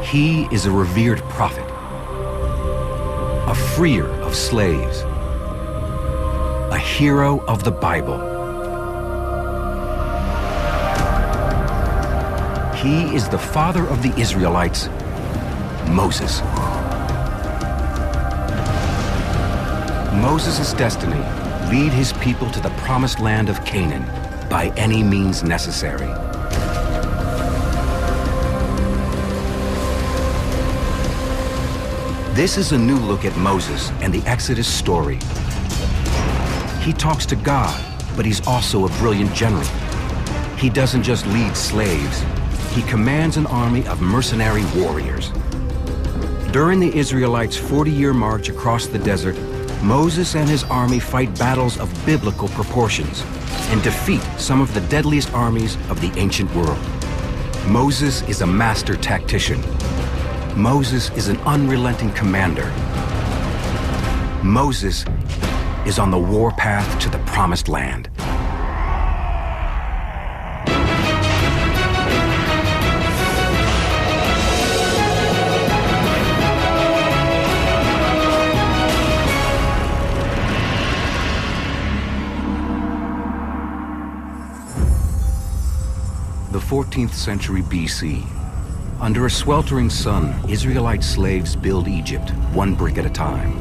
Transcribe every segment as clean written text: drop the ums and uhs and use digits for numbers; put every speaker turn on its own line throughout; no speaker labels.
He is a revered prophet, a freer of slaves, a hero of the Bible. He is the father of the Israelites, Moses. Moses' destiny: lead his people to the promised land of Canaan by any means necessary. This is a new look at Moses and the Exodus story. He talks to God, but he's also a brilliant general. He doesn't just lead slaves, he commands an army of mercenary warriors. During the Israelites' 40-year march across the desert, Moses and his army fight battles of biblical proportions and defeat some of the deadliest armies of the ancient world. Moses is a master tactician. Moses is an unrelenting commander. Moses is on the warpath to the promised land. The 14th century BC. Under a sweltering sun, Israelite slaves build Egypt, one brick at a time.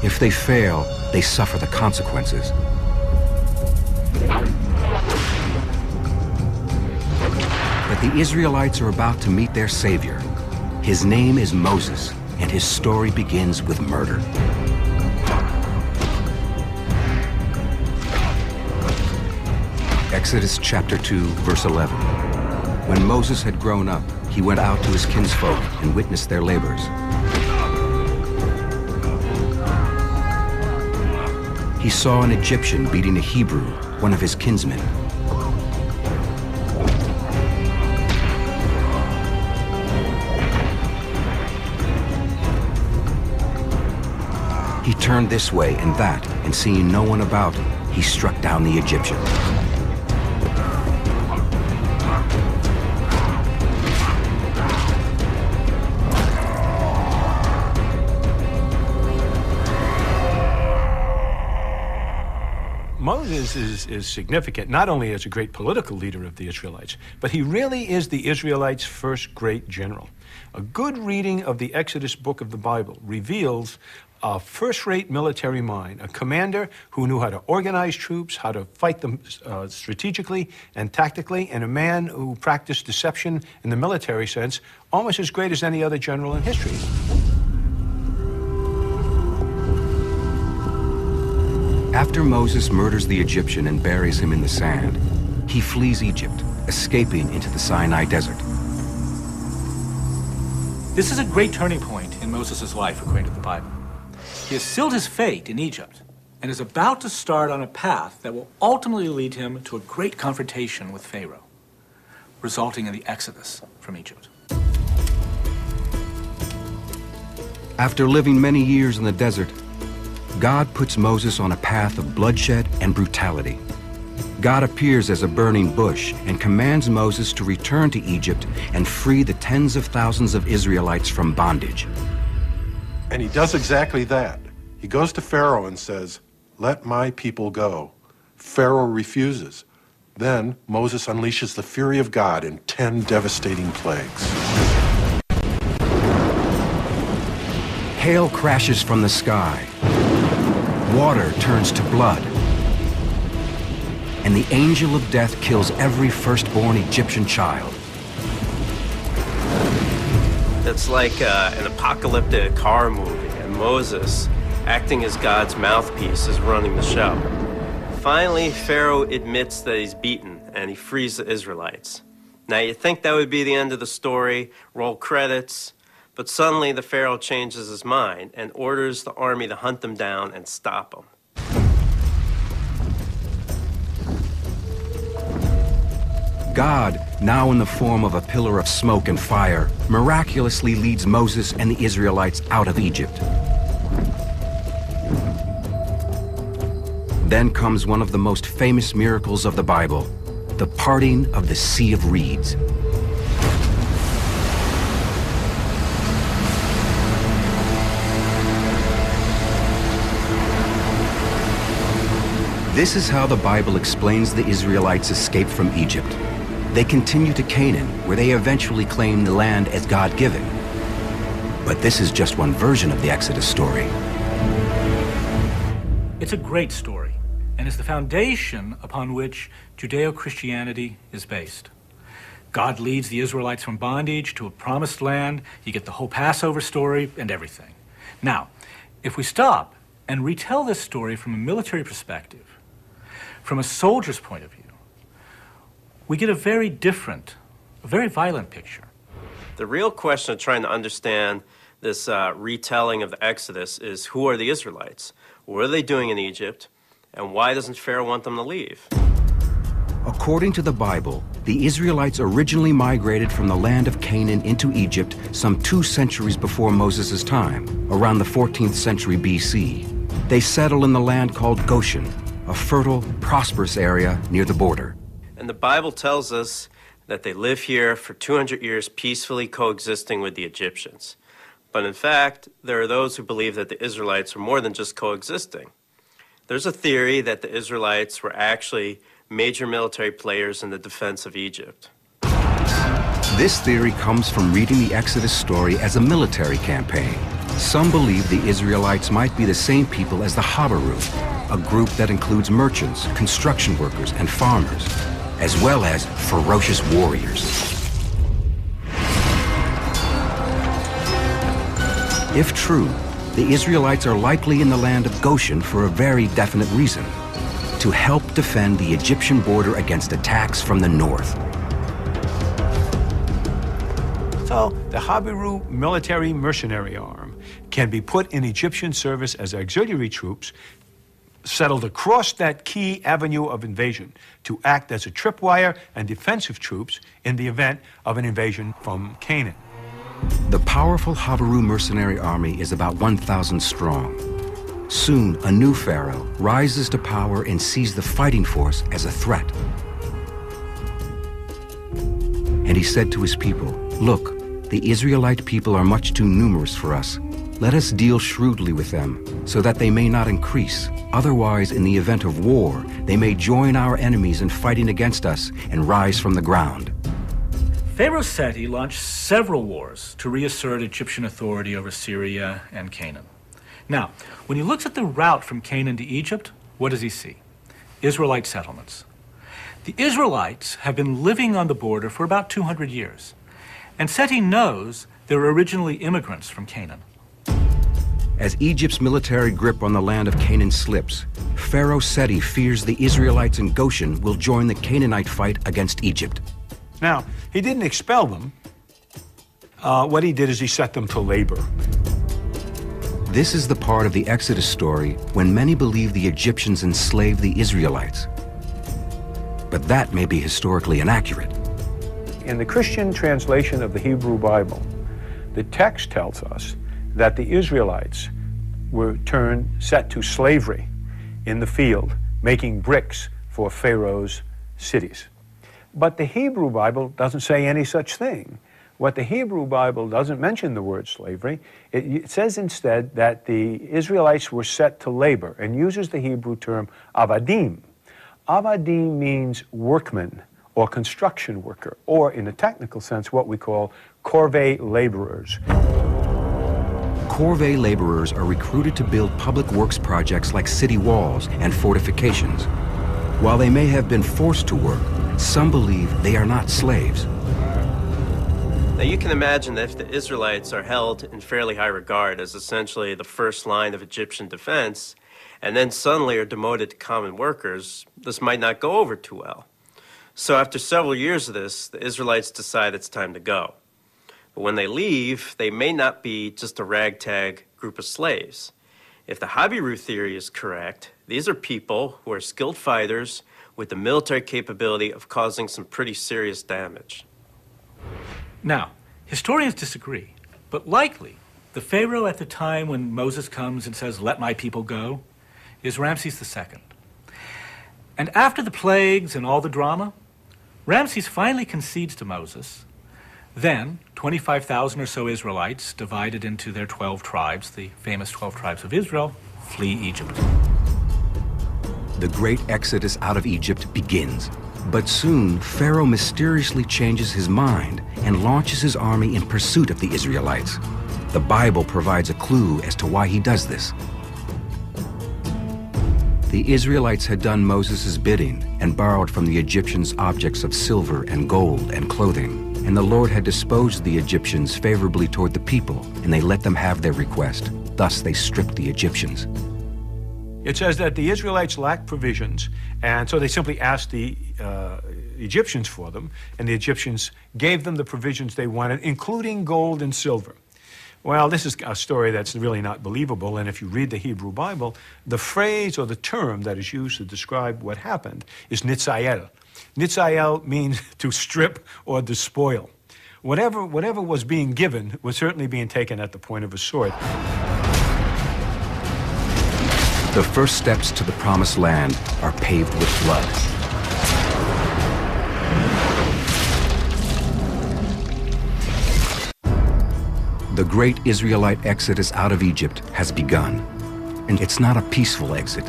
If they fail, they suffer the consequences. But the Israelites are about to meet their savior. His name is Moses, and his story begins with murder. Exodus chapter 2, verse 11. When Moses had grown up, he went out to his kinsfolk and witnessed their labors. He saw an Egyptian beating a Hebrew, one of his kinsmen. He turned this way and that, and seeing no one about, he struck down the Egyptian.
Moses is significant, not only as a great political leader of the Israelites, but he really is the Israelites' first great general. A good reading of the Exodus book of the Bible reveals a first-rate military mind, a commander who knew how to organize troops, how to fight them strategically and tactically, and a man who practiced deception in the military sense, almost as great as any other general in history.
After Moses murders the Egyptian and buries him in the sand, he flees Egypt, escaping into the Sinai desert.
This is a great turning point in Moses' life, according to the Bible. He has sealed his fate in Egypt and is about to start on a path that will ultimately lead him to a great confrontation with Pharaoh, resulting in the exodus from Egypt.
After living many years in the desert, God puts Moses on a path of bloodshed and brutality. God appears as a burning bush and commands Moses to return to Egypt and free the tens of thousands of Israelites from bondage.
And he does exactly that. He goes to Pharaoh and says, "Let my people go." Pharaoh refuses. Then Moses unleashes the fury of God in 10 devastating plagues.
Hail crashes from the sky. Water turns to blood. And the angel of death kills every firstborn Egyptian child.
It's like an apocalyptic horror movie, and Moses, acting as God's mouthpiece, is running the show. Finally, Pharaoh admits that he's beaten, and he frees the Israelites. Now, you'd think that would be the end of the story, roll credits, but suddenly the Pharaoh changes his mind and orders the army to hunt them down and stop them.
God, now in the form of a pillar of smoke and fire, miraculously leads Moses and the Israelites out of Egypt. Then comes one of the most famous miracles of the Bible, the parting of the Sea of Reeds. This is how the Bible explains the Israelites' escape from Egypt. They continue to Canaan, where they eventually claim the land as God-given. But this is just one version of the Exodus story.
It's a great story, and is the foundation upon which Judeo-Christianity is based. God leads the Israelites from bondage to a promised land. You get the whole Passover story and everything. Now, if we stop and retell this story from a military perspective, from a soldier's point of view, we get a very different, a very violent picture.
The real question of trying to understand this retelling of the Exodus is, who are the Israelites? What are they doing in Egypt? And why doesn't Pharaoh want them to leave?
According to the Bible, the Israelites originally migrated from the land of Canaan into Egypt some 2 centuries before Moses' time, around the 14th century BC. They settled in the land called Goshen, a fertile, prosperous area near the border.
And the Bible tells us that they live here for 200 years peacefully coexisting with the Egyptians. But in fact, there are those who believe that the Israelites are more than just coexisting. There's a theory that the Israelites were actually major military players in the defense of Egypt.
This theory comes from reading the Exodus story as a military campaign. Some believe the Israelites might be the same people as the Habaru, a group that includes merchants, construction workers, and farmers, as well as ferocious warriors. If true, the Israelites are likely in the land of Goshen for a very definite reason: to help defend the Egyptian border against attacks from the north.
So the Habiru military mercenary arm can be put in Egyptian service as auxiliary troops settled across that key avenue of invasion to act as a tripwire and defensive troops in the event of an invasion from Canaan.
The powerful Habiru mercenary army is about 1,000 strong. Soon, a new pharaoh rises to power and sees the fighting force as a threat. And he said to his people, "Look, the Israelite people are much too numerous for us. Let us deal shrewdly with them, so that they may not increase. Otherwise, in the event of war, they may join our enemies in fighting against us and rise from the ground."
Pharaoh Seti launched several wars to reassert Egyptian authority over Syria and Canaan. Now, when he looks at the route from Canaan to Egypt, what does he see? Israelite settlements. The Israelites have been living on the border for about 200 years, and Seti knows they were originally immigrants from Canaan.
As Egypt's military grip on the land of Canaan slips, Pharaoh Seti fears the Israelites in Goshen will join the Canaanite fight against Egypt.
Now, he didn't expel them. What he did is he set them to labor.
This is the part of the Exodus story when many believe the Egyptians enslaved the Israelites. But that may be historically inaccurate.
In the Christian translation of the Hebrew Bible, the text tells us that the Israelites were set to slavery in the field, making bricks for Pharaoh's cities. But the Hebrew Bible doesn't say any such thing. What the Hebrew Bible doesn't mention the word slavery. It says instead that the Israelites were set to labor and uses the Hebrew term avadim. Avadim means workman or construction worker, or in a technical sense, what we call corvée laborers.
Corvée laborers are recruited to build public works projects like city walls and fortifications. While they may have been forced to work, some believe they are not slaves.
Now you can imagine that if the Israelites are held in fairly high regard as essentially the first line of Egyptian defense, and then suddenly are demoted to common workers, this might not go over too well. So after several years of this, the Israelites decide it's time to go. But when they leave, they may not be just a ragtag group of slaves. If the Habiru theory is correct, these are people who are skilled fighters with the military capability of causing some pretty serious damage.
Now, historians disagree, but likely the Pharaoh at the time when Moses comes and says, "Let my people go," is Ramses II. And after the plagues and all the drama, Ramses finally concedes to Moses. Then, 25,000 or so Israelites, divided into their 12 tribes, the famous 12 tribes of Israel, flee Egypt.
The great exodus out of Egypt begins. But soon, Pharaoh mysteriously changes his mind and launches his army in pursuit of the Israelites. The Bible provides a clue as to why he does this. The Israelites had done Moses' bidding and borrowed from the Egyptians objects of silver and gold and clothing. And the Lord had disposed the Egyptians favorably toward the people, and they let them have their request. Thus they stripped the Egyptians.
It says that the Israelites lacked provisions, and so they simply asked the Egyptians for them, and the Egyptians gave them the provisions they wanted, including gold and silver. Well, this is a story that's really not believable, and if you read the Hebrew Bible, the phrase or the term that is used to describe what happened is nitzael. Nitzael means to strip or despoil. Whatever was being given was certainly being taken at the point of a sword.
The first steps to the Promised Land are paved with blood. The great Israelite exodus out of Egypt has begun, and it's not a peaceful exit.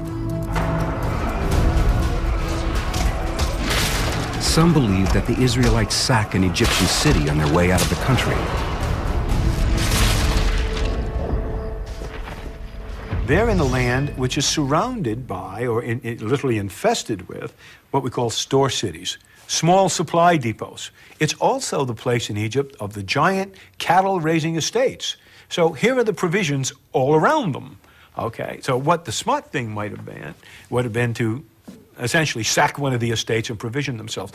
Some believe that the Israelites sack an Egyptian city on their way out of the country.
They're in a land which is surrounded by, or literally infested with, what we call store cities, small supply depots. It's also the place in Egypt of the giant cattle-raising estates. So here are the provisions all around them. Okay, so what the smart thing might have been would have been to essentially sack one of the estates and provision themselves.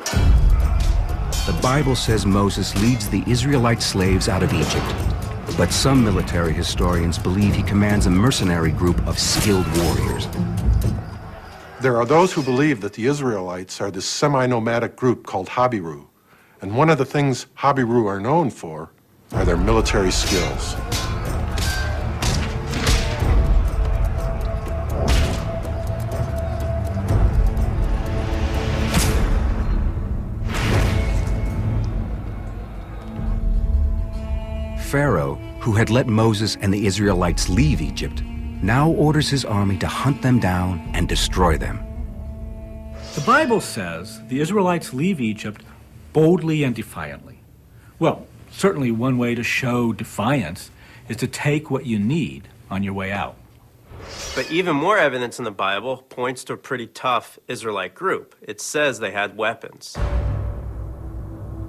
The Bible says Moses leads the Israelite slaves out of Egypt. But some military historians believe he commands a mercenary group of skilled warriors.
There are those who believe that the Israelites are this semi-nomadic group called Habiru. And one of the things Habiru are known for are their military skills.
Pharaoh, who had let Moses and the Israelites leave Egypt, now orders his army to hunt them down and destroy them.
The Bible says the Israelites leave Egypt boldly and defiantly. Well, certainly one way to show defiance is to take what you need on your way out.
But even more evidence in the Bible points to a pretty tough Israelite group. It says they had weapons.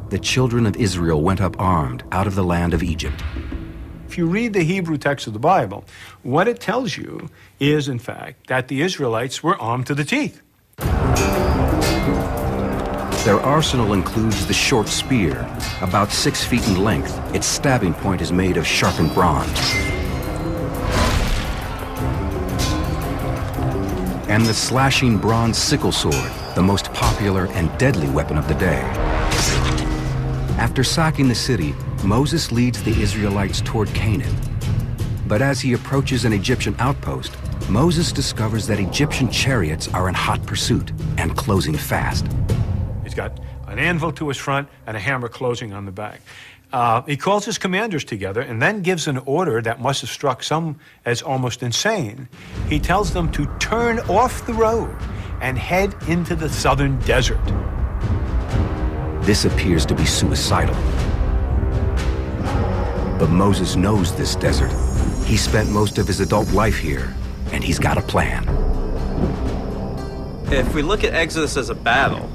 The children of Israel went up armed out of the land of Egypt.
If you read the Hebrew text of the Bible, what it tells you is, in fact, that the Israelites were armed to the teeth.
Their arsenal includes the short spear, about 6 feet in length. Its stabbing point is made of sharpened bronze. And the slashing bronze sickle sword, the most popular and deadly weapon of the day. After sacking the city, Moses leads the Israelites toward Canaan. But as he approaches an Egyptian outpost, Moses discovers that Egyptian chariots are in hot pursuit and closing fast.
He's got an anvil to his front and a hammer closing on the back. He calls his commanders together and then gives an order that must have struck some as almost insane. He tells them to turn off the road and head into the southern desert.
This appears to be suicidal. But Moses knows this desert. He spent most of his adult life here, and he's got a plan.
If we look at Exodus as a battle,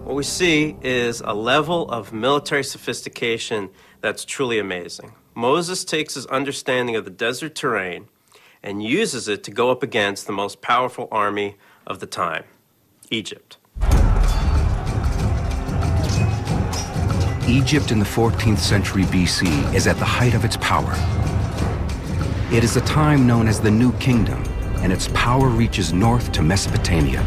what we see is a level of military sophistication that's truly amazing. Moses takes his understanding of the desert terrain and uses it to go up against the most powerful army of the time, Egypt.
Egypt in the 14th century BC is at the height of its power. It is a time known as the New Kingdom, and its power reaches north to Mesopotamia.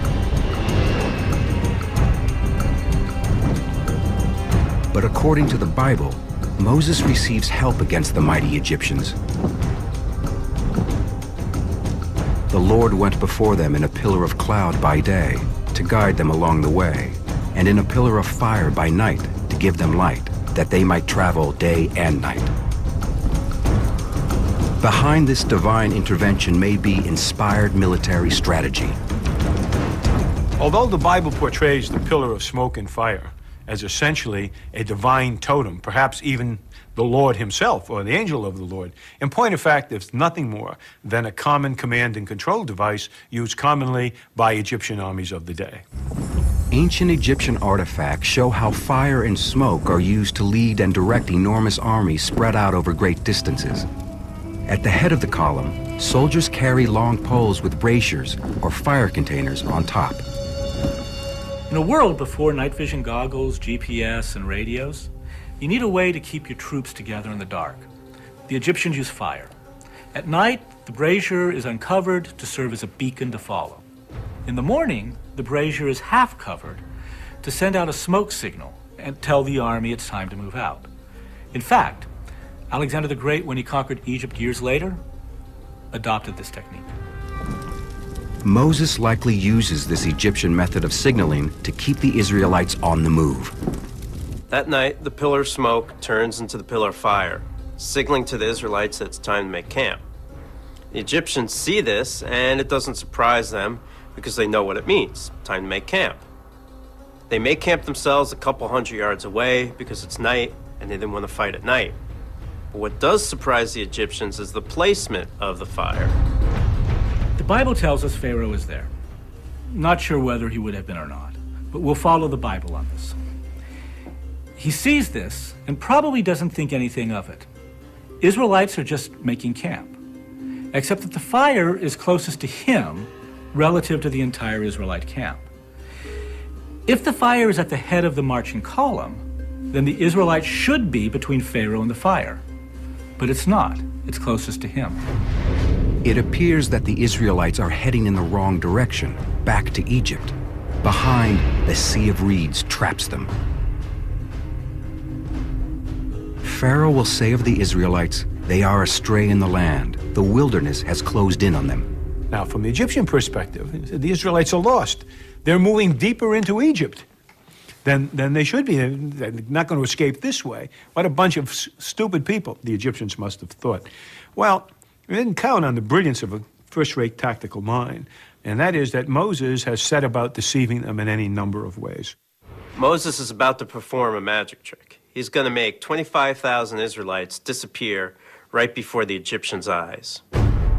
But according to the Bible, Moses receives help against the mighty Egyptians. The Lord went before them in a pillar of cloud by day to guide them along the way, and in a pillar of fire by night to give them light, that they might travel day and night. Behind this divine intervention may be inspired military strategy.
Although the Bible portrays the pillar of smoke and fire as essentially a divine totem, perhaps even the Lord himself or the angel of the Lord, in point of fact, it's nothing more than a common command and control device used commonly by Egyptian armies of the day.
Ancient Egyptian artifacts show how fire and smoke are used to lead and direct enormous armies spread out over great distances. At the head of the column, soldiers carry long poles with braziers or fire containers on top.
In a world before night vision goggles, GPS, and radios, you need a way to keep your troops together in the dark. The Egyptians use fire. At night, the brazier is uncovered to serve as a beacon to follow. In the morning, the brazier is half covered to send out a smoke signal and tell the army it's time to move out. In fact, Alexander the Great, when he conquered Egypt years later, adopted this technique.
Moses likely uses this Egyptian method of signaling to keep the Israelites on the move.
That night, the pillar of smoke turns into the pillar of fire, signaling to the Israelites that it's time to make camp. The Egyptians see this, and it doesn't surprise them because they know what it means, time to make camp. They make camp themselves a couple hundred yards away because it's night and they didn't want to fight at night. But what does surprise the Egyptians is the placement of the fire.
The Bible tells us Pharaoh is there. Not sure whether he would have been or not, but we'll follow the Bible on this. He sees this and probably doesn't think anything of it. Israelites are just making camp, except that the fire is closest to him relative to the entire Israelite camp. If the fire is at the head of the marching column, then the Israelites should be between Pharaoh and the fire. But it's not. It's closest to him.
It appears that the Israelites are heading in the wrong direction, back to Egypt. Behind, the Sea of Reeds traps them. Pharaoh will say of the Israelites, they are astray in the land. The wilderness has closed in on them.
Now, from the Egyptian perspective, the Israelites are lost. They're moving deeper into Egypt than they should be. They're not going to escape this way. What a bunch of stupid people, the Egyptians must have thought. Well, we didn't count on the brilliance of a first-rate tactical mind, and that is that Moses has set about deceiving them in any number of ways.
Moses is about to perform a magic trick. He's going to make 25,000 Israelites disappear right before the Egyptians' eyes.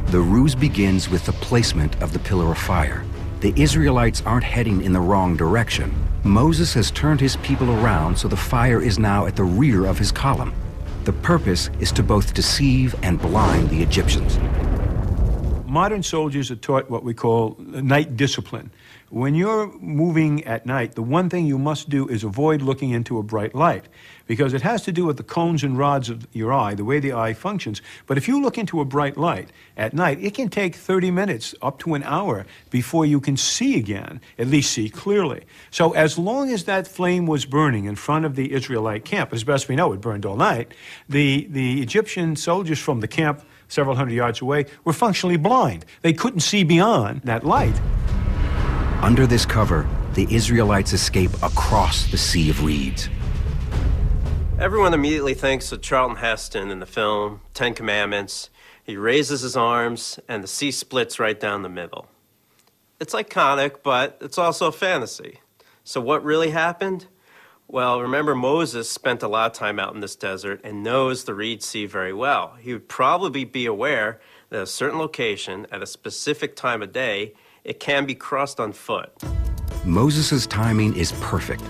The ruse begins with the placement of the pillar of fire. The Israelites aren't heading in the wrong direction. Moses has turned his people around so the fire is now at the rear of his column. The purpose is to both deceive and blind the Egyptians.
Modern soldiers are taught what we call night discipline. When you're moving at night, the one thing you must do is avoid looking into a bright light, because it has to do with the cones and rods of your eye, the way the eye functions. But if you look into a bright light at night, it can take 30 minutes up to an hour before you can see again, at least see clearly. So as long as that flame was burning in front of the Israelite camp, as best we know it burned all night, the Egyptian soldiers from the camp several hundred yards away were functionally blind. They couldn't see beyond that light.
Under this cover, the Israelites escape across the Sea of Reeds.
Everyone immediately thinks of Charlton Heston in the film Ten Commandments. He raises his arms and the sea splits right down the middle. It's iconic, but it's also a fantasy. So what really happened? Well, remember Moses spent a lot of time out in this desert and knows the Reed Sea very well. He would probably be aware that at a certain location at a specific time of day, it can be crossed on foot.
Moses' timing is perfect.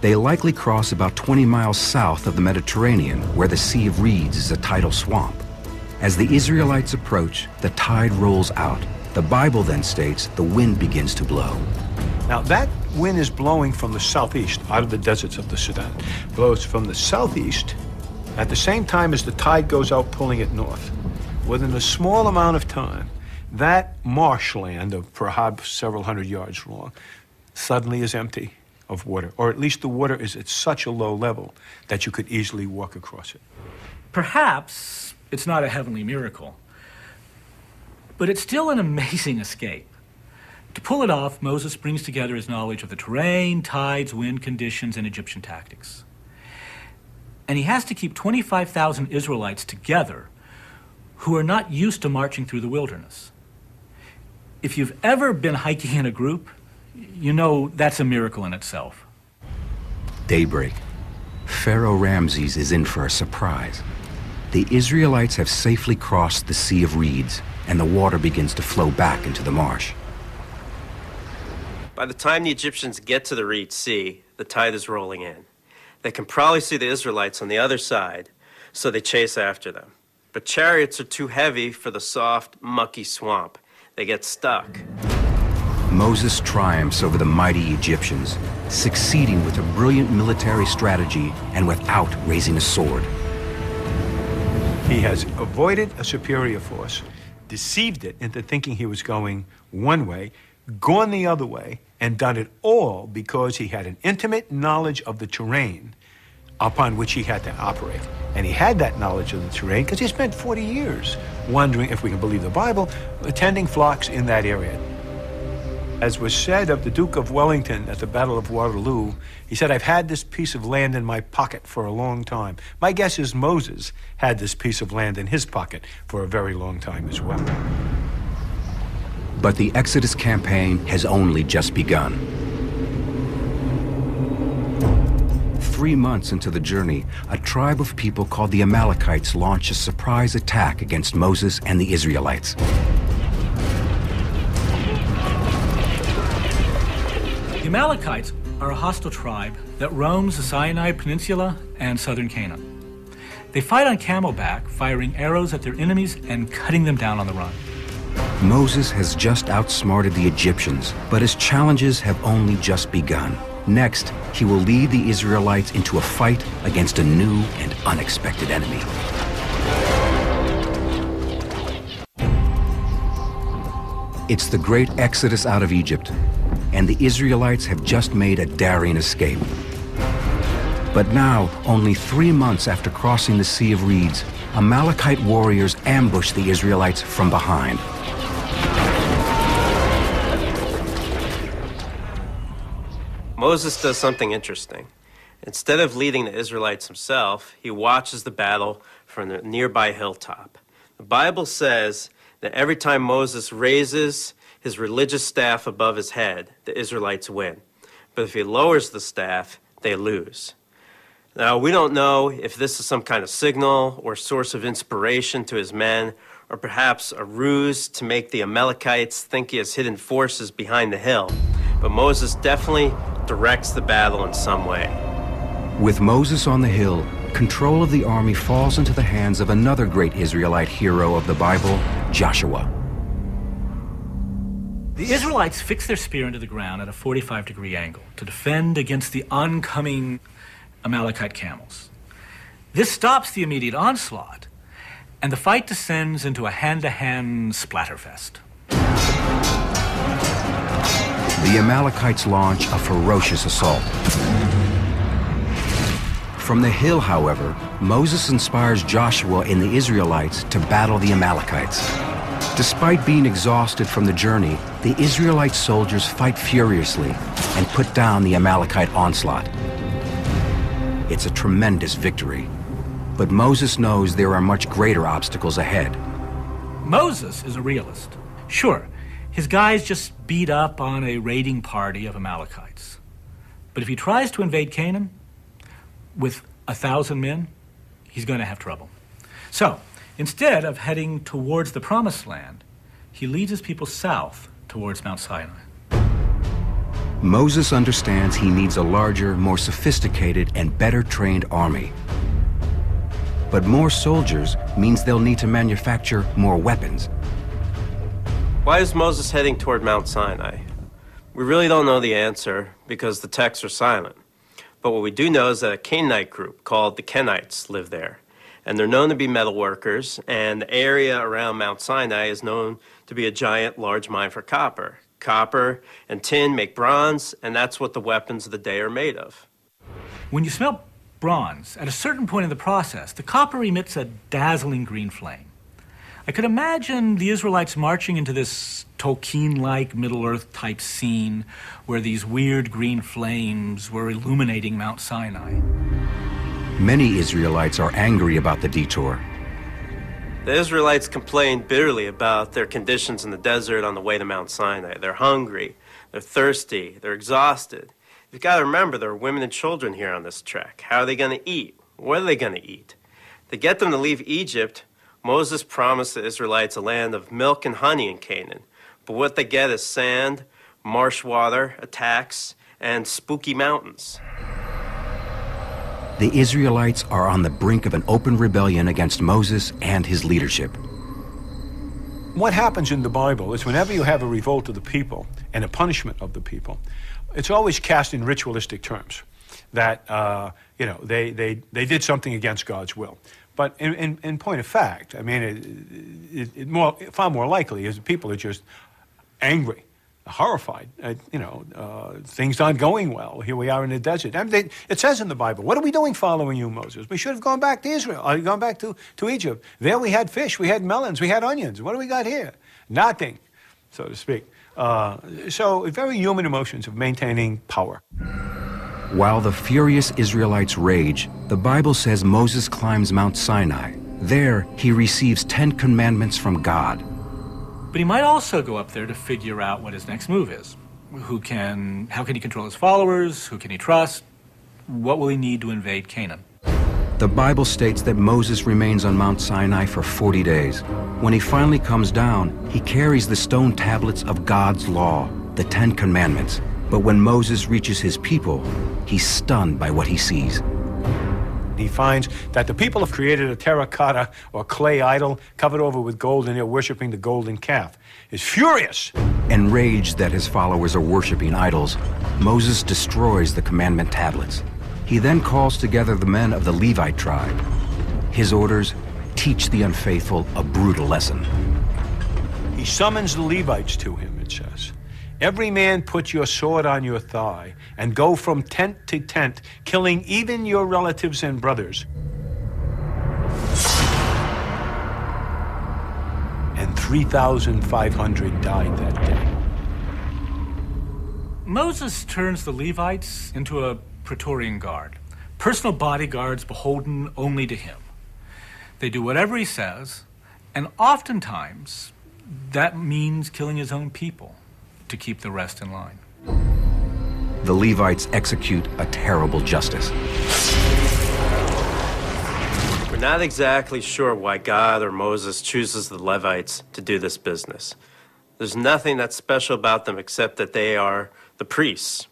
They likely cross about 20 miles south of the Mediterranean, where the Sea of Reeds is a tidal swamp. As the Israelites approach, the tide rolls out. The Bible then states the wind begins to blow.
Now, that wind is blowing from the southeast, out of the deserts of the Sudan. Blows from the southeast at the same time as the tide goes out, pulling it north. Within a small amount of time, that marshland of perhaps several hundred yards long suddenly is empty of water, or at least the water is at such a low level that you could easily walk across it.
Perhaps it's not a heavenly miracle, but it's still an amazing escape. To pull it off, Moses brings together his knowledge of the terrain, tides, wind conditions, and Egyptian tactics. And he has to keep 25,000 Israelites together who are not used to marching through the wilderness. If you've ever been hiking in a group, you know that's a miracle in itself.
Daybreak. Pharaoh Ramses is in for a surprise. The Israelites have safely crossed the Sea of Reeds, and the water begins to flow back into the marsh.
By the time the Egyptians get to the Reed Sea, the tide is rolling in. They can probably see the Israelites on the other side, so they chase after them. But chariots are too heavy for the soft, mucky swamp. They get stuck.
Moses triumphs over the mighty Egyptians, succeeding with a brilliant military strategy and without raising a sword.
He has avoided a superior force, deceived it into thinking he was going one way, gone the other way, and done it all because he had an intimate knowledge of the terrain upon which he had to operate. And he had that knowledge of the terrain because he spent 40 years wandering, if we can believe the Bible, attending flocks in that area. As was said of the Duke of Wellington at the Battle of Waterloo, he said, "I've had this piece of land in my pocket for a long time." My guess is Moses had this piece of land in his pocket for a very long time as well.
But the Exodus campaign has only just begun. 3 months into the journey, a tribe of people called the Amalekites launch a surprise attack against Moses and the Israelites.
The Amalekites are a hostile tribe that roams the Sinai Peninsula and southern Canaan. They fight on camelback, firing arrows at their enemies and cutting them down on the run.
Moses has just outsmarted the Egyptians, but his challenges have only just begun. Next, he will lead the Israelites into a fight against a new and unexpected enemy. It's the great Exodus out of Egypt, and the Israelites have just made a daring escape. But now, only 3 months after crossing the Sea of Reeds, Amalekite warriors ambush the Israelites from behind.
Moses does something interesting. Instead of leading the Israelites himself, he watches the battle from the nearby hilltop. The Bible says that every time Moses raises his religious staff above his head, the Israelites win. But if he lowers the staff, they lose. Now, we don't know if this is some kind of signal or source of inspiration to his men, or perhaps a ruse to make the Amalekites think he has hidden forces behind the hill. But Moses definitely directs the battle in some way.
With Moses on the hill, control of the army falls into the hands of another great Israelite hero of the Bible, Joshua.
The Israelites fix their spear into the ground at a 45-degree angle to defend against the oncoming Amalekite camels. This stops the immediate onslaught, and the fight descends into a hand-to-hand splatterfest.
The Amalekites launch a ferocious assault. From the hill, however, Moses inspires Joshua and the Israelites to battle the Amalekites. Despite being exhausted from the journey, the Israelite soldiers fight furiously and put down the Amalekite onslaught. It's a tremendous victory, but Moses knows there are much greater obstacles ahead.
Moses is a realist. Sure, his guys just beat up on a raiding party of Amalekites. But if he tries to invade Canaan with 1,000 men, he's going to have trouble. So, instead of heading towards the Promised Land, he leads his people south towards Mount Sinai.
Moses understands he needs a larger, more sophisticated, and better trained army. But more soldiers means they'll need to manufacture more weapons.
Why is Moses heading toward Mount Sinai? We really don't know the answer because the texts are silent. But what we do know is that a Canaanite group called the Kenites live there. And they're known to be metal workers, and the area around Mount Sinai is known to be a giant, large mine for copper. Copper and tin make bronze, and that's what the weapons of the day are made of.
When you smelt bronze, at a certain point in the process, the copper emits a dazzling green flame. I could imagine the Israelites marching into this Tolkien-like Middle-earth type scene where these weird green flames were illuminating Mount Sinai.
Many Israelites are angry about the detour.
The Israelites complained bitterly about their conditions in the desert on the way to Mount Sinai. They're hungry, they're thirsty, they're exhausted. You've got to remember there are women and children here on this trek. How are they going to eat? What are they going to eat? To get them to leave Egypt, Moses promised the Israelites a land of milk and honey in Canaan. But what they get is sand, marsh water, attacks, and spooky mountains.
The Israelites are on the brink of an open rebellion against Moses and his leadership.
What happens in the Bible is whenever you have a revolt of the people and a punishment of the people, it's always cast in ritualistic terms, that they did something against God's will. But in point of fact, I mean, far more likely is people are just angry, horrified. Things aren't going well. Here we are in the desert. It says in the Bible, "What are we doing following you, Moses? We should have gone back to Israel. Gone back to Egypt. There we had fish, we had melons, we had onions. What do we got here? Nothing," so to speak. So very human emotions of maintaining power.
While the furious Israelites rage, the Bible says Moses climbs Mount Sinai. There, he receives 10 commandments from God.
But he might also go up there to figure out what his next move is. How can he control his followers? Who can he trust? What will he need to invade Canaan?
The Bible states that Moses remains on Mount Sinai for 40 days. When he finally comes down, he carries the stone tablets of God's law, the 10 commandments. But when Moses reaches his people, he's stunned by what he sees.
He finds that the people have created a terracotta or clay idol covered over with gold, and they're worshiping the golden calf. He's furious.
Enraged that his followers are worshiping idols, Moses destroys the commandment tablets. He then calls together the men of the Levite tribe. His orders: teach the unfaithful a brutal lesson.
He summons the Levites to him, it says. "Every man put your sword on your thigh and go from tent to tent, killing even your relatives and brothers." And 3,500 died that day.
Moses turns the Levites into a Praetorian Guard, personal bodyguards beholden only to him. They do whatever he says, and oftentimes that means killing his own people to keep the rest in line.
The Levites execute a terrible justice.
We're not exactly sure why God or Moses chooses the Levites to do this business. There's nothing that's special about them except that they are the priests.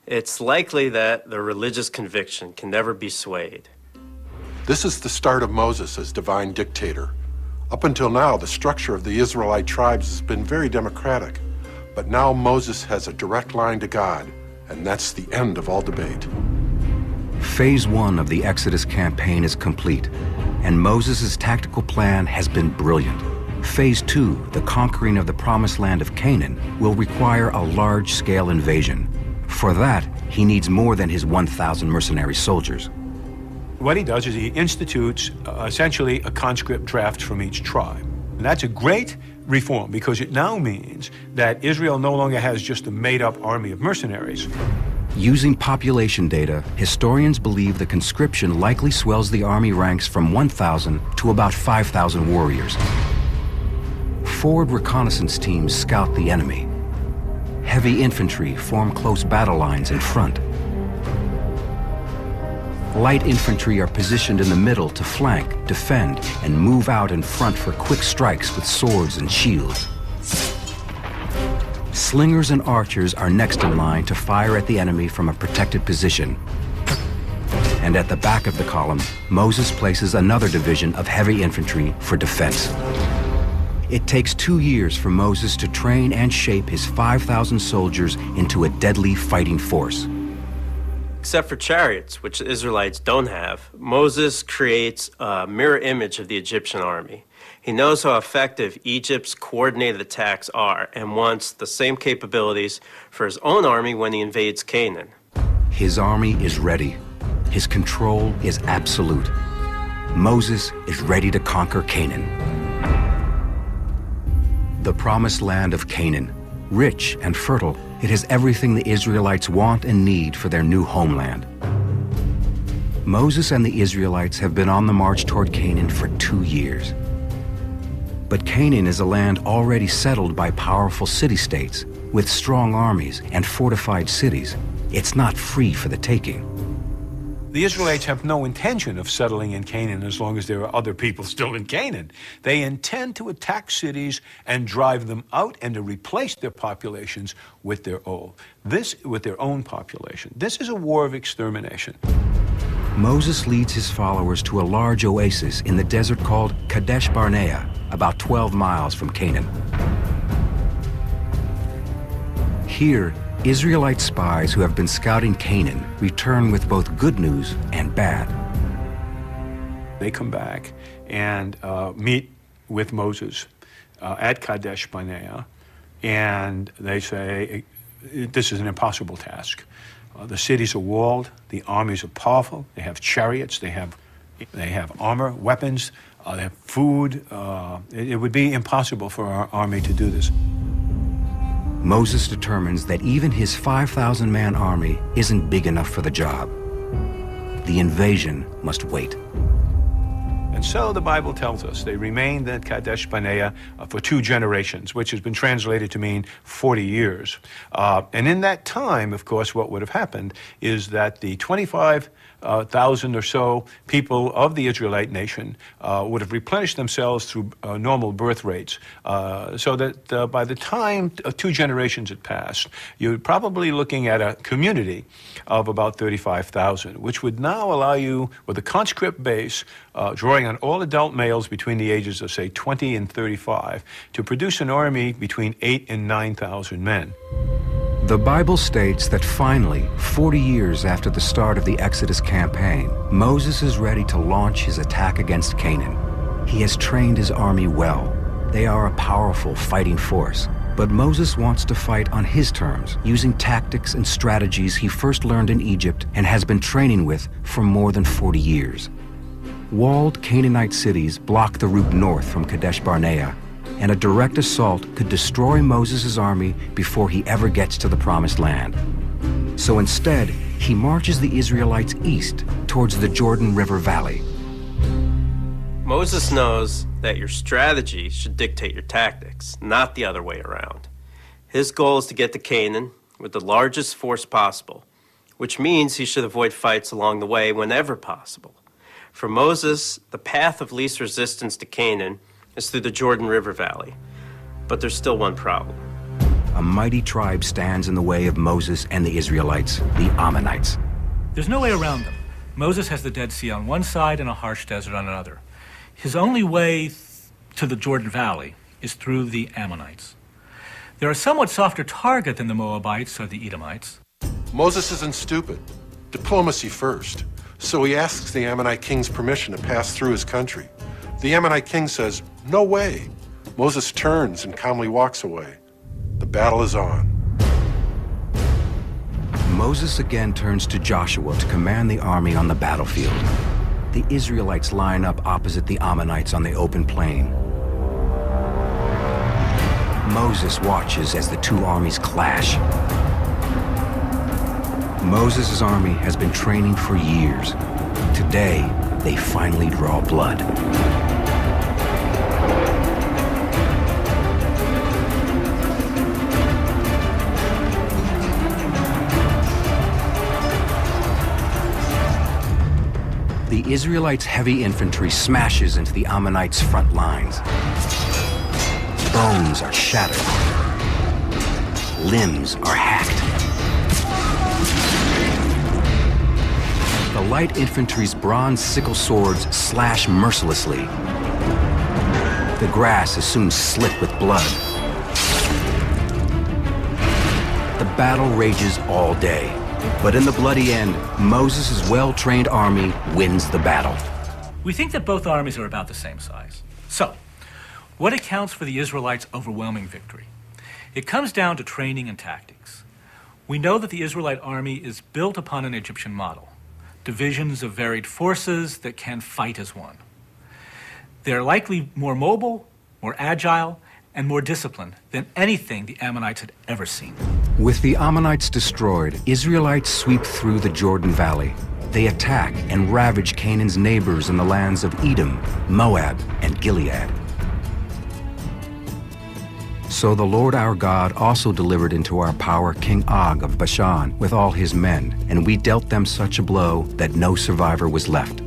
It's likely that their religious conviction can never be swayed.
This is the start of Moses as divine dictator. Up until now, the structure of the Israelite tribes has been very democratic. But now Moses has a direct line to God, and that's the end of all debate.
Phase 1 of the Exodus campaign is complete, and Moses' tactical plan has been brilliant. Phase 2, the conquering of the promised land of Canaan, will require a large-scale invasion. For that, he needs more than his 1,000 mercenary soldiers.
What he does is he institutes essentially a conscript draft from each tribe. And that's a great reform because it now means that Israel no longer has just a made-up army of mercenaries.
Using population data, historians believe the conscription likely swells the army ranks from 1,000 to about 5,000 warriors. Forward reconnaissance teams scout the enemy. Heavy infantry form close battle lines in front. Light infantry are positioned in the middle to flank, defend, and move out in front for quick strikes with swords and shields. Slingers and archers are next in line to fire at the enemy from a protected position. And at the back of the column, Moses places another division of heavy infantry for defense. It takes 2 years for Moses to train and shape his 5,000 soldiers into a deadly fighting force.
Except for chariots, which the Israelites don't have, Moses creates a mirror image of the Egyptian army. He knows how effective Egypt's coordinated attacks are and wants the same capabilities for his own army when he invades Canaan.
His army is ready. His control is absolute. Moses is ready to conquer Canaan. The promised land of Canaan. Rich and fertile, it has everything the Israelites want and need for their new homeland. Moses and the Israelites have been on the march toward Canaan for 2 years. But Canaan is a land already settled by powerful city-states, with strong armies and fortified cities. It's not free for the taking.
The Israelites have no intention of settling in Canaan as long as there are other people still in Canaan. They intend to attack cities and drive them out and to replace their populations with their own population. This is a war of extermination.
Moses leads his followers to a large oasis in the desert called Kadesh Barnea, about 12 miles from Canaan. Here, Israelite spies who have been scouting Canaan return with both good news and bad.
They come back and meet with Moses at Kadesh Barnea, and they say, this is an impossible task. The cities are walled, the armies are powerful, they have chariots, they have armor, weapons, they have food. It would be impossible for our army to do this.
Moses determines that even his 5,000-man army isn't big enough for the job. The invasion must wait.
And so the Bible tells us they remained at Kadesh Barnea for 2 generations, which has been translated to mean 40 years. And in that time, of course, what would have happened is that the 25,000 or so people of the Israelite nation would have replenished themselves through normal birth rates, so that by the time 2 generations had passed, you're probably looking at a community of about 35,000, which would now allow you, with a conscript base, drawing on all adult males between the ages of, say, 20 and 35, to produce an army between 8,000 and 9,000 men.
The Bible states that finally, 40 years after the start of the Exodus campaign, Moses is ready to launch his attack against Canaan. He has trained his army well. They are a powerful fighting force. But Moses wants to fight on his terms, using tactics and strategies he first learned in Egypt and has been training with for more than 40 years. Walled Canaanite cities block the route north from Kadesh Barnea, and a direct assault could destroy Moses' army before he ever gets to the Promised Land. So instead, he marches the Israelites east towards the Jordan River Valley.
Moses knows that your strategy should dictate your tactics, not the other way around. His goal is to get to Canaan with the largest force possible, which means he should avoid fights along the way whenever possible. For Moses, the path of least resistance to Canaan is through the Jordan River Valley. But there's still one problem.
A mighty tribe stands in the way of Moses and the Israelites, the Ammonites.
There's no way around them. Moses has the Dead Sea on one side and a harsh desert on another. His only way to the Jordan Valley is through the Ammonites. They're a somewhat softer target than the Moabites or the Edomites.
Moses isn't stupid. Diplomacy first. So he asks the Ammonite king's permission to pass through his country. The Ammonite king says, "No way." Moses turns and calmly walks away. The battle is on.
Moses again turns to Joshua to command the army on the battlefield. The Israelites line up opposite the Ammonites on the open plain. Moses watches as the 2 armies clash. Moses' army has been training for years. Today, they finally draw blood. The Israelites' heavy infantry smashes into the Ammonites' front lines. Bones are shattered. Limbs are hacked. The light infantry's bronze sickle swords slash mercilessly. The grass is soon slit with blood. The battle rages all day. But in the bloody end, Moses' well-trained army wins the battle.
We think that both armies are about the same size. So, what accounts for the Israelites' overwhelming victory? It comes down to training and tactics. We know that the Israelite army is built upon an Egyptian model. Divisions of varied forces that can fight as one. They're likely more mobile, more agile, and more disciplined than anything the Ammonites had ever seen.
With the Ammonites destroyed, Israelites sweep through the Jordan Valley. They attack and ravage Canaan's neighbors in the lands of Edom, Moab, and Gilead. So the Lord our God also delivered into our power King Og of Bashan with all his men, and we dealt them such a blow that no survivor was left.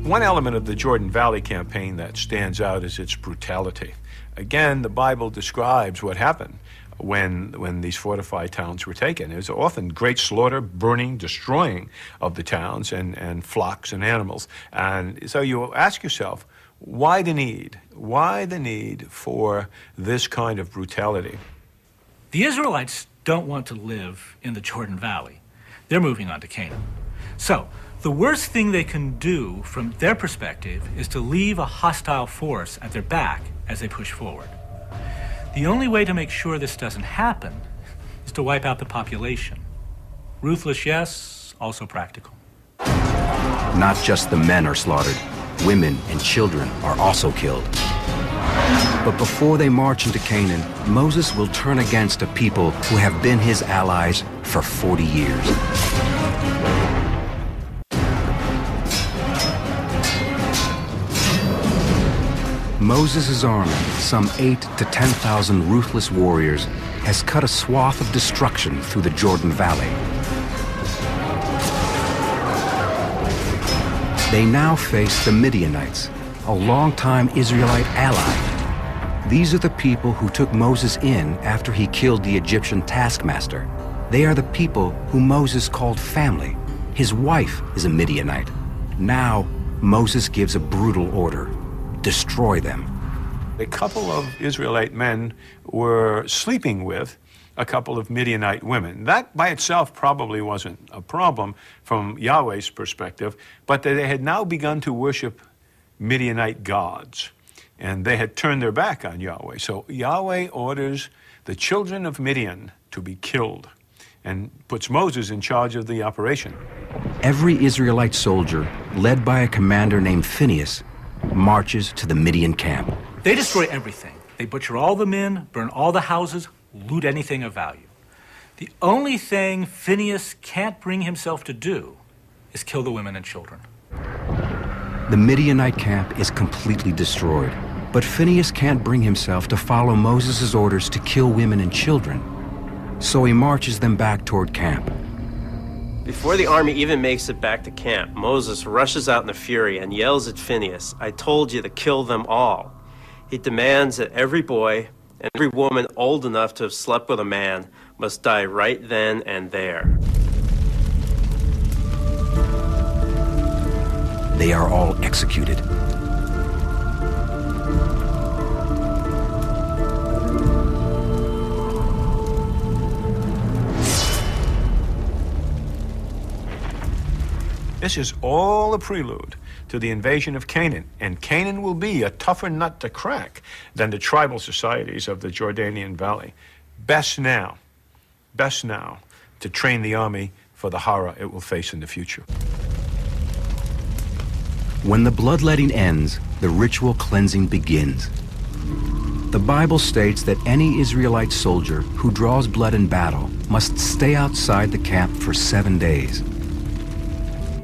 One element of the Jordan Valley campaign that stands out is its brutality. Again, the Bible describes what happened when these fortified towns were taken. It was often great slaughter, burning, destroying of the towns and flocks and animals. And so you ask yourself, why the need? Why the need for this kind of brutality?
The Israelites don't want to live in the Jordan Valley. They're moving on to Canaan. So, the worst thing they can do from their perspective is to leave a hostile force at their back as they push forward. The only way to make sure this doesn't happen is to wipe out the population. Ruthless, yes, also practical.
Not just the men are slaughtered, women and children are also killed. But before they march into Canaan, Moses will turn against a people who have been his allies for 40 years. Moses' army, some 8,000 to 10,000 ruthless warriors, has cut a swath of destruction through the Jordan Valley. They now face the Midianites, a longtime Israelite ally. These are the people who took Moses in after he killed the Egyptian taskmaster. They are the people who Moses called family. His wife is a Midianite. Now, Moses gives a brutal order. Destroy them.
A couple of Israelite men were sleeping with a couple of Midianite women. That by itself probably wasn't a problem from Yahweh's perspective, but they had now begun to worship Midianite gods, and they had turned their back on Yahweh. So Yahweh orders the children of Midian to be killed and puts Moses in charge of the operation.
Every Israelite soldier, led by a commander named Phinehas, marches to the Midian camp.
They destroy everything. They butcher all the men, burn all the houses, loot anything of value. The only thing Phinehas can't bring himself to do is kill the women and children.
The Midianite camp is completely destroyed, but Phinehas can't bring himself to follow Moses' orders to kill women and children. So he marches them back toward camp.
Before the army even makes it back to camp, Moses rushes out in a fury and yells at Phinehas, "I told you to kill them all." He demands that every boy and every woman old enough to have slept with a man must die right then and there.
They are all executed.
This is all a prelude to the invasion of Canaan, and Canaan will be a tougher nut to crack than the tribal societies of the Jordanian Valley. Best now to train the army for the horror it will face in the future.
When the bloodletting ends, the ritual cleansing begins. The Bible states that any Israelite soldier who draws blood in battle must stay outside the camp for 7 days.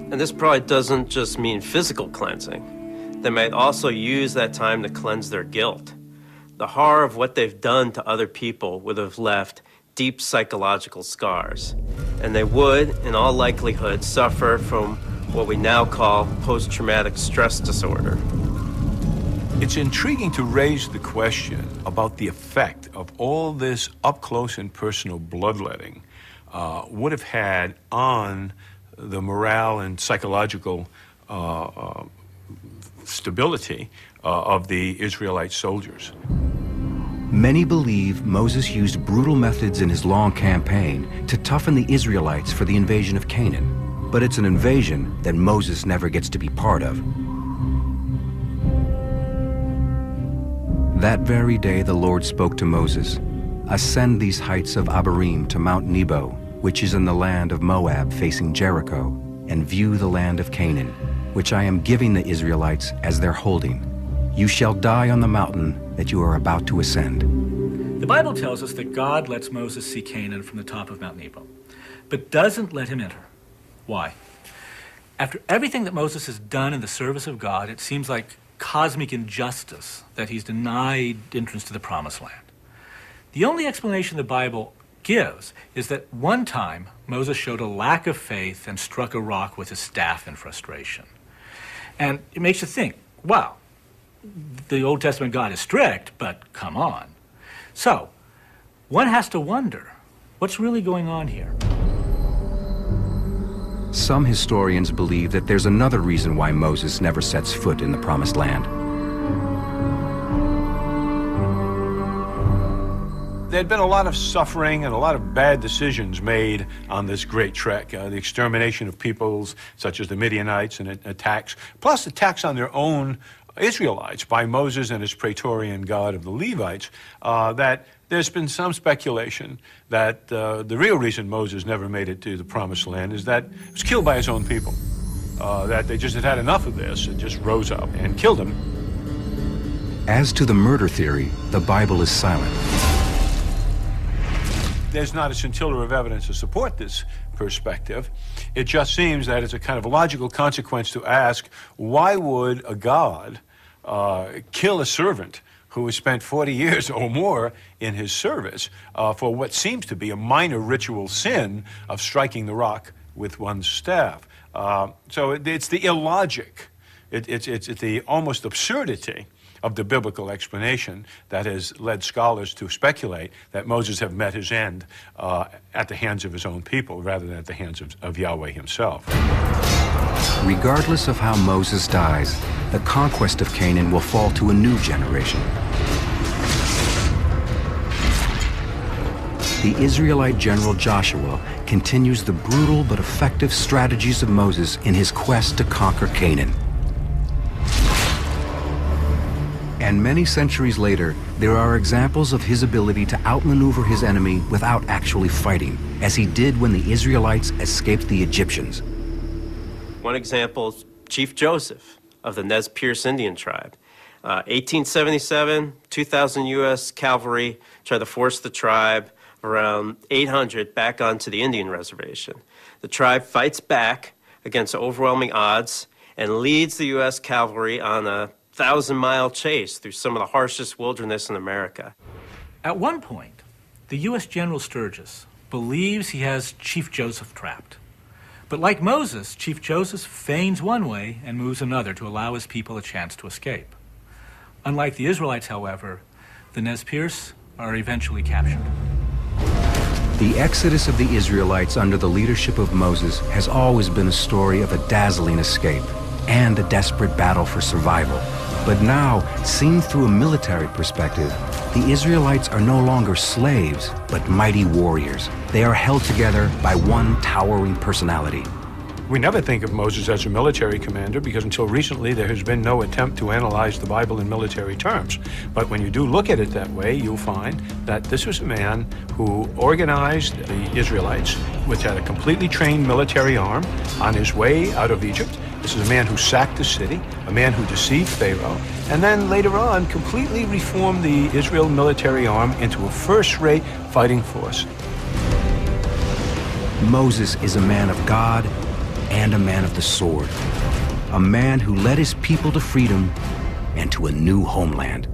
And this probably doesn't just mean physical cleansing. They might also use that time to cleanse their guilt. The horror of what they've done to other people would have left deep psychological scars. And they would, in all likelihood, suffer from what we now call post-traumatic stress disorder.
It's intriguing to raise the question about the effect of all this up-close and personal bloodletting would have had on the morale and psychological stability of the Israelite soldiers.
Many believe Moses used brutal methods in his long campaign to toughen the Israelites for the invasion of Canaan. But it's an invasion that Moses never gets to be part of. That very day the Lord spoke to Moses, "Ascend these heights of Abarim to Mount Nebo, which is in the land of Moab facing Jericho, and view the land of Canaan, which I am giving the Israelites as their holding. You shall die on the mountain that you are about to ascend.
The Bible tells us that God lets Moses see Canaan from the top of Mount Nebo, but doesn't let him enter. Why? After everything that Moses has done in the service of God, it seems like cosmic injustice that he's denied entrance to the Promised Land. The only explanation the Bible gives is that one time Moses showed a lack of faith and struck a rock with his staff in frustration. And it makes you think, wow, the Old Testament God is strict, but come on. So, one has to wonder, what's really going on here?
Some historians believe that there's another reason why Moses never sets foot in the Promised Land.
There'd been a lot of suffering and a lot of bad decisions made on this great trek. The extermination of peoples such as the Midianites and attacks, plus attacks on their own Israelites by Moses and his Praetorian God of the Levites, that there's been some speculation that the real reason Moses never made it to the Promised Land is that he was killed by his own people, that they just had enough of this and just rose up and killed him.
As to the murder theory, the Bible is silent.
There's not a scintilla of evidence to support this perspective. It just seems that it's a kind of a logical consequence to ask, why would a God kill a servant who has spent 40 years or more in his service for what seems to be a minor ritual sin of striking the rock with one's staff? So it's the illogic, it's the almost absurdity of the biblical explanation that has led scholars to speculate that Moses have met his end at the hands of his own people rather than at the hands of Yahweh himself.
Regardless of how Moses dies, the conquest of Canaan will fall to a new generation. The Israelite general Joshua continues the brutal but effective strategies of Moses in his quest to conquer Canaan. And many centuries later, there are examples of his ability to outmaneuver his enemy without actually fighting, as he did when the Israelites escaped the Egyptians.
One example is Chief Joseph of the Nez Perce Indian tribe. 1877, 2,000 U.S. cavalry tried to force the tribe, around 800, back onto the Indian reservation. The tribe fights back against overwhelming odds and leads the U.S. cavalry on a 1,000-mile chase through some of the harshest wilderness in America.
At one point, the U.S. General Sturgis believes he has Chief Joseph trapped. But like Moses, Chief Joseph feigns one way and moves another to allow his people a chance to escape. Unlike the Israelites, however, the Nez Perce are eventually captured.
The exodus of the Israelites under the leadership of Moses has always been a story of a dazzling escape and a desperate battle for survival. But now, seen through a military perspective, the Israelites are no longer slaves, but mighty warriors. They are held together by one towering personality.
We never think of Moses as a military commander because until recently there has been no attempt to analyze the Bible in military terms. But when you do look at it that way, you'll find that this was a man who organized the Israelites, which had a completely trained military arm, on his way out of Egypt. This is a man who sacked the city, a man who deceived Pharaoh, and then later on completely reformed the Israel military arm into a first-rate fighting force.
Moses is a man of God and a man of the sword, a man who led his people to freedom and to a new homeland.